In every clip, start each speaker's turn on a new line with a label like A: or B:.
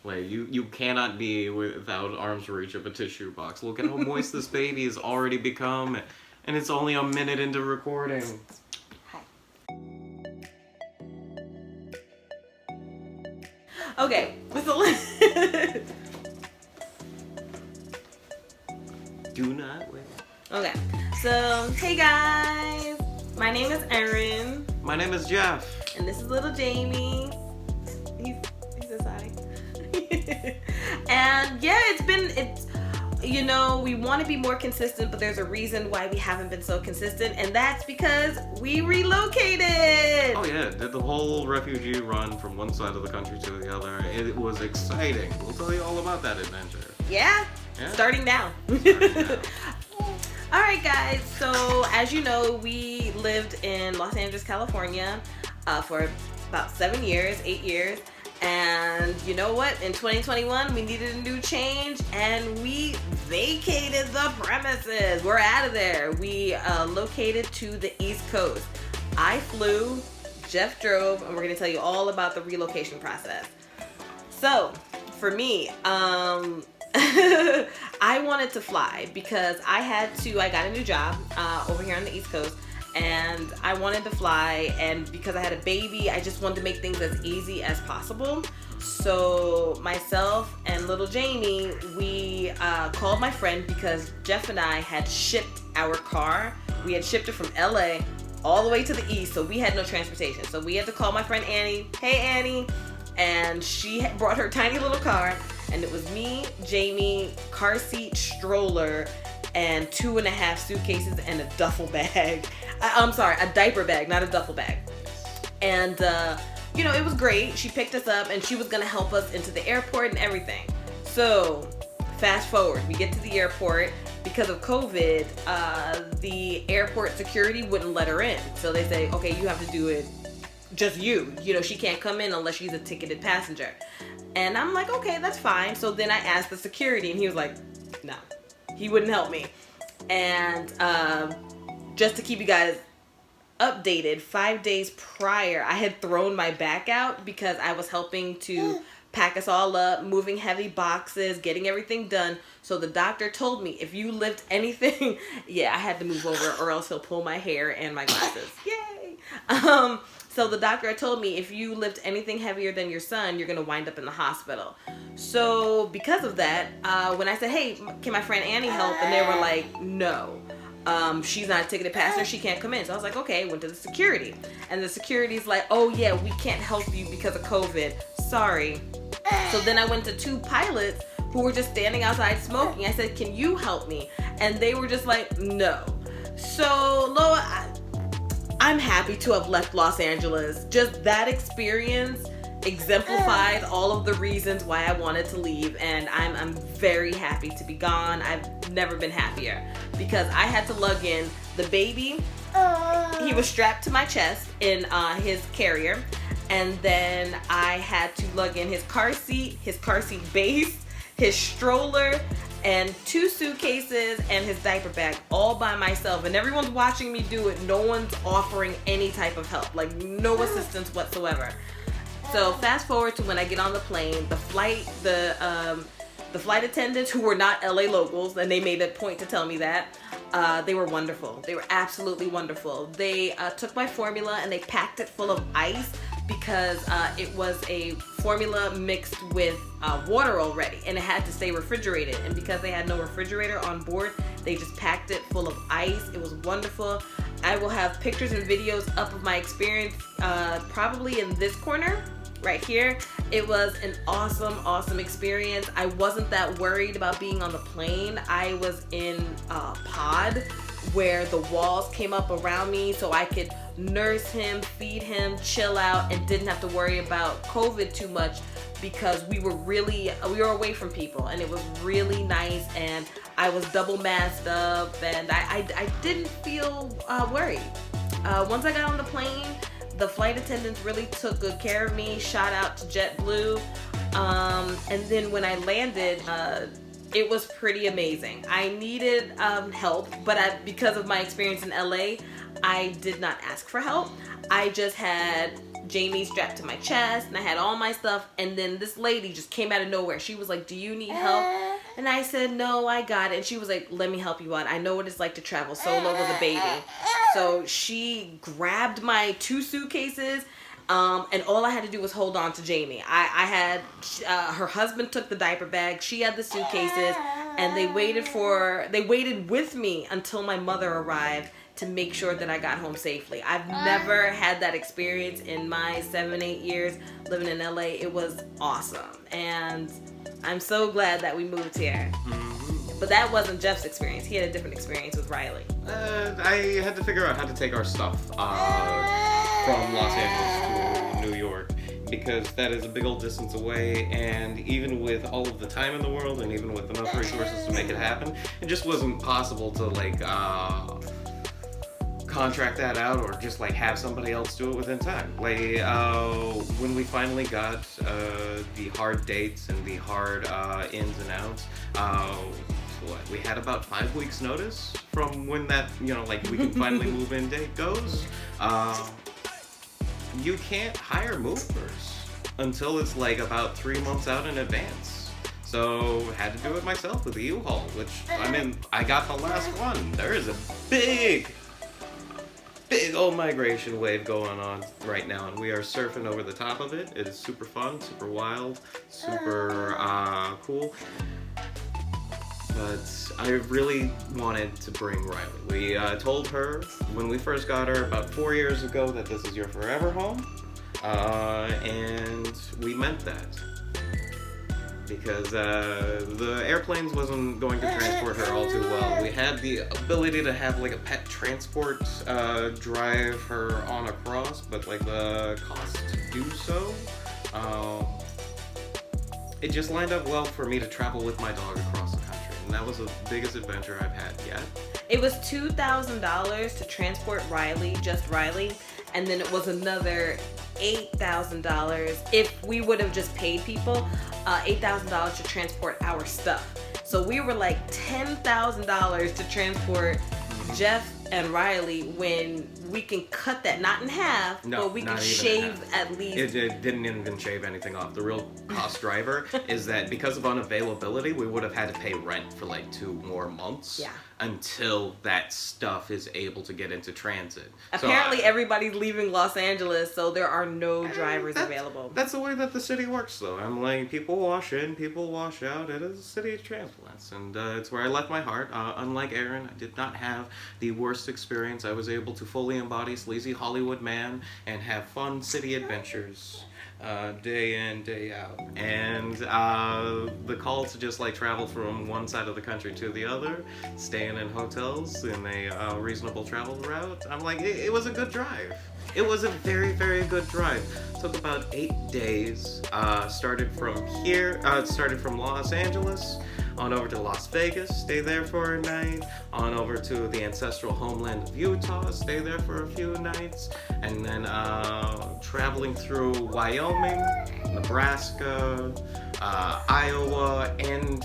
A: Like, you cannot be without arm's reach of a tissue box. Look at how moist this baby has already become, and it's only a minute into recording.
B: Hi. Okay, so
A: Do not wait.
B: okay, so hey guys, my name is Erin.
A: My name is Jeff.
B: And this is little Jamie. He's excited. And yeah, it's we want to be more consistent, but there's a reason why we haven't been so consistent, and that's because we relocated.
A: Oh yeah, did the whole refugee run from one side of the country to the other. It was exciting. We'll tell you all about that adventure.
B: Yeah. Starting now. All right, guys. So as you know, we lived in Los Angeles, California, for about 8 years. And you know what? In 2021, we needed a new change, and we vacated the premises. We're out of there. We located to the East Coast. I flew, Jeff drove, and we're going to tell you all about the relocation process. So, for me, I wanted to fly because I got a new job over here on the East Coast, and I wanted to fly, and because I had a baby, I just wanted to make things as easy as possible. So myself and little Jamie, we called my friend because Jeff and I had shipped our car. We had shipped it from LA all the way to the East, so we had no transportation. So we had to call my friend Annie. Hey Annie. And she brought her tiny little car, and it was me, Jamie, car seat, stroller, and 2.5 suitcases and a duffel bag. I'm sorry, a diaper bag, not a duffel bag. And, it was great. She picked us up, and she was going to help us into the airport and everything. So, fast forward, we get to the airport. Because of COVID, the airport security wouldn't let her in. So they say, okay, you have to do it just you. She can't come in unless she's a ticketed passenger. And I'm like, okay, that's fine. So then I asked the security, and he was like, no. He wouldn't help me. And just to keep you guys updated, 5 days prior, I had thrown my back out because I was helping to pack us all up, moving heavy boxes, getting everything done. So the doctor told me, if you lift anything, I had to move over or else he'll pull my hair and my glasses. Yay! So the doctor had told me, if you lift anything heavier than your son, you're going to wind up in the hospital. So because of that, when I said, hey, can my friend Annie help? And they were like, no, she's not a ticketed passenger. She can't come in. So I was like, okay, went to the security. And the security's like, oh yeah, we can't help you because of COVID. Sorry. So then I went to 2 pilots who were just standing outside smoking. I said, can you help me? And they were just like, no. So Loa, I'm happy to have left Los Angeles. Just that experience exemplifies all of the reasons why I wanted to leave, and I'm very happy to be gone. I've never been happier because I had to lug in the baby. He was strapped to my chest in his carrier, and then I had to lug in his car seat base, his stroller, and 2 suitcases and his diaper bag all by myself. And everyone's watching me do it. No one's offering any type of help, like no assistance whatsoever. So fast forward to when I get on the plane, the flight attendants, who were not LA locals, and they made a point to tell me that, they were wonderful. They were absolutely wonderful. They took my formula and they packed it full of ice because it was a formula mixed with water already, and it had to stay refrigerated. And because they had no refrigerator on board, they just packed it full of ice. It was wonderful. I will have pictures and videos up of my experience probably in this corner right here. It was an awesome experience. I wasn't that worried about being on the plane. I was in a pod where the walls came up around me so I could nurse him, feed him, chill out, and didn't have to worry about COVID too much because we were away from people, and it was really nice, and I was double masked up, and I didn't feel worried. Once I got on the plane, the flight attendants really took good care of me. Shout out to JetBlue. And then when I landed, it was pretty amazing. I needed help, but because of my experience in LA, I did not ask for help. I just had Jamie strapped to my chest, and I had all my stuff, and then this lady just came out of nowhere. She was like, do you need help? And I said, no, I got it. And she was like, let me help you out. I know what it's like to travel solo with a baby. So she grabbed my 2 suitcases, and all I had to do was hold on to Jamie. I had, her husband took the diaper bag, she had the suitcases, and they waited with me until my mother arrived to make sure that I got home safely. I've never had that experience in my 7-8 years living in LA. It was awesome. And I'm so glad that we moved here. But that wasn't Jeff's experience. He had a different experience with Riley.
A: I had to figure out how to take our stuff from Los Angeles to New York, because that is a big old distance away, and even with all of the time in the world and even with enough resources to make it happen, it just wasn't possible to like contract that out or just like have somebody else do it within time. Like when we finally got the hard dates and the hard ins and outs, we had about 5 weeks notice from when that, like we can finally move in date goes. You can't hire movers until it's like about 3 months out in advance. So had to do it myself with the U-Haul, which, I mean, I got the last one. There is a big old migration wave going on right now, and we are surfing over the top of it. It is super fun, super wild, super cool. But I really wanted to bring Riley. We told her when we first got her about 4 years ago that this is your forever home, and we meant that. Because the airplanes wasn't going to transport her all too well. We had the ability to have like a pet transport drive her on across, but like the cost to do so, it just lined up well for me to travel with my dog across the country. And that was the biggest adventure I've had yet. It
B: was $2,000 to transport Riley, just Riley, and then it was another $8,000 if we would have just paid people, $8,000 to transport our stuff. So we were like $10,000 to transport Jeff and Riley, when we can cut that not in half, but we can shave at least.
A: It didn't even shave anything off. The real cost driver is that because of unavailability, we would have had to pay rent for like 2 more months until that stuff is able to get into transit.
B: Apparently everybody's leaving Los Angeles, so there are no drivers available.
A: That's the way that the city works, though. I'm like, people wash in, people wash out. It is a city of transplants, and it's where I left my heart. Unlike Erin, I did not have the worst experience. I was able to fully embody sleazy Hollywood man and have fun city adventures day in, day out. And the call to just like travel from one side of the country to the other, staying in hotels in a reasonable travel route, I'm like, it was a good drive. It was a very, very good drive. Took about 8 days. Started from Los Angeles, on over to Las Vegas, stay there for a night, on over to the ancestral homeland of Utah, stay there for a few nights, and then traveling through Wyoming, Nebraska, Iowa, and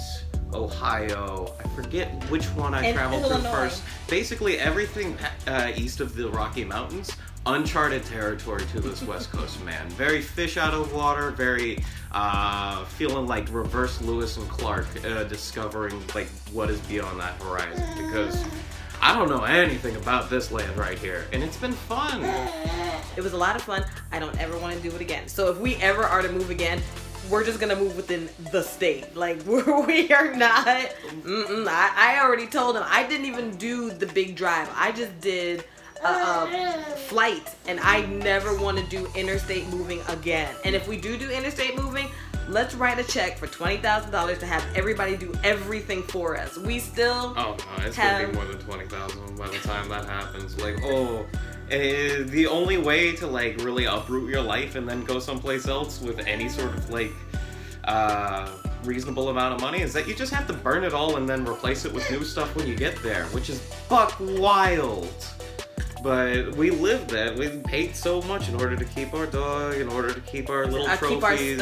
A: Ohio. I forget which one I traveled through first. Basically everything east of the Rocky Mountains. Uncharted territory to this West Coast man. Very fish out of water, very feeling like reverse Lewis and Clark discovering like what is beyond that horizon, because I don't know anything about this land right here, and it's been fun.
B: It was a lot of fun. I don't ever want to do it again. So if we ever are to move again, we're just gonna move within the state. Like we are not. I already told him I didn't even do the big drive. I just did flight, and I never want to do interstate moving again. And if we do interstate moving, let's write a check for $20,000 to have everybody do everything for us. We still
A: it's gonna be more than $20,000 by the time that happens. Like the only way to like really uproot your life and then go someplace else with any sort of like reasonable amount of money is that you just have to burn it all and then replace it with new stuff when you get there, which is buck wild. But we lived that. We paid so much in order to keep our dog, in order to keep our little trophies,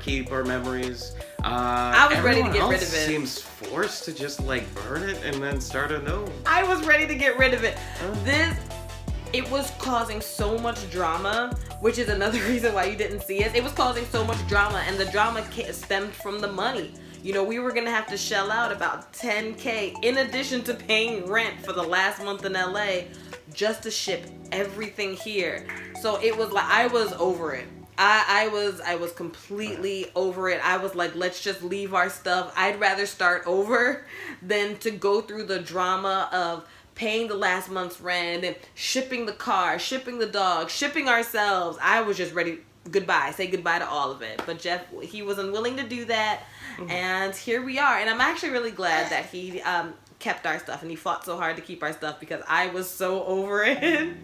A: keep our memories.
B: I was ready to get rid of it.
A: Seems forced to just like burn it and then start anew.
B: I was ready to get rid of it. it was causing so much drama, which is another reason why you didn't see us. It was causing so much drama, and the drama stemmed from the money. You know, we were gonna have to shell out about $10K in addition to paying rent for the last month in LA just to ship everything here. So it was like, I was over it. I was completely over it. I was like, let's just leave our stuff. I'd rather start over than to go through the drama of paying the last month's rent and shipping the car, shipping the dog, shipping ourselves. I was just ready. Goodbye. Say goodbye to all of it. But Jeff, he was unwilling to do that. And here we are. And I'm actually really glad that he kept our stuff, and he fought so hard to keep our stuff because I was so over it.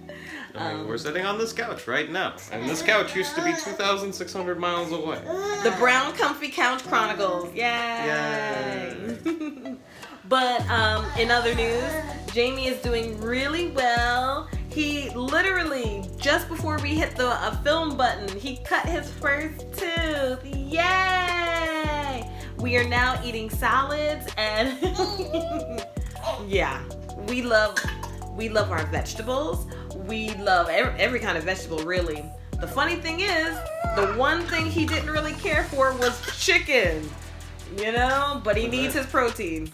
A: We're sitting on this couch right now, and this couch used to be 2,600 miles away.
B: The Brown Comfy Couch Chronicles. Yay! But in other news, Jamie is doing really well. He literally, just before we hit the film button, he cut his first tooth. Yay! We are now eating salads, and yeah, we love our vegetables. We love every kind of vegetable, really. The funny thing is, the one thing he didn't really care for was chicken. You know, but he needs his protein.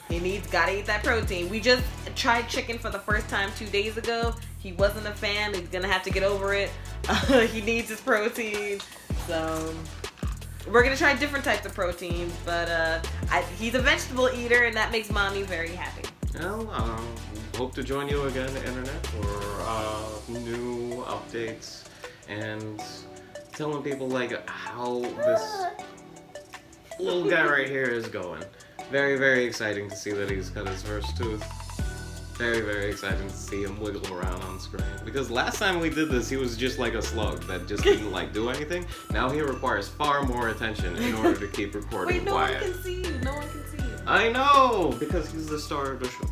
B: Gotta eat that protein. We just tried chicken for the first time 2 days ago. He wasn't a fan. He's gonna have to get over it. He needs his protein. So we're gonna try different types of proteins, but he's a vegetable eater, and that makes mommy very happy.
A: Well, hope to join you again, Internet, for new updates and telling people like how this little guy right here is going. Very, very exciting to see that he's cut his first tooth. Very, very exciting to see him wiggle around on screen. Because last time we did this, he was just like a slug that just didn't like do anything. Now he requires far more attention in order to keep recording.
B: Wait, no
A: quiet.
B: one can see you. No one can see you.
A: I know, because he's the star of the show.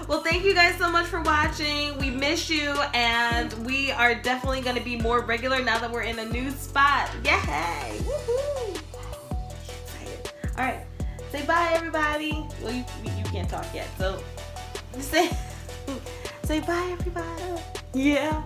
B: Well, thank you guys so much for watching. We miss you, and we are definitely going to be more regular now that we're in a new spot. Yay! Woohoo! All right, say bye, everybody. Well, you can't talk yet, so say bye, everybody. Yeah.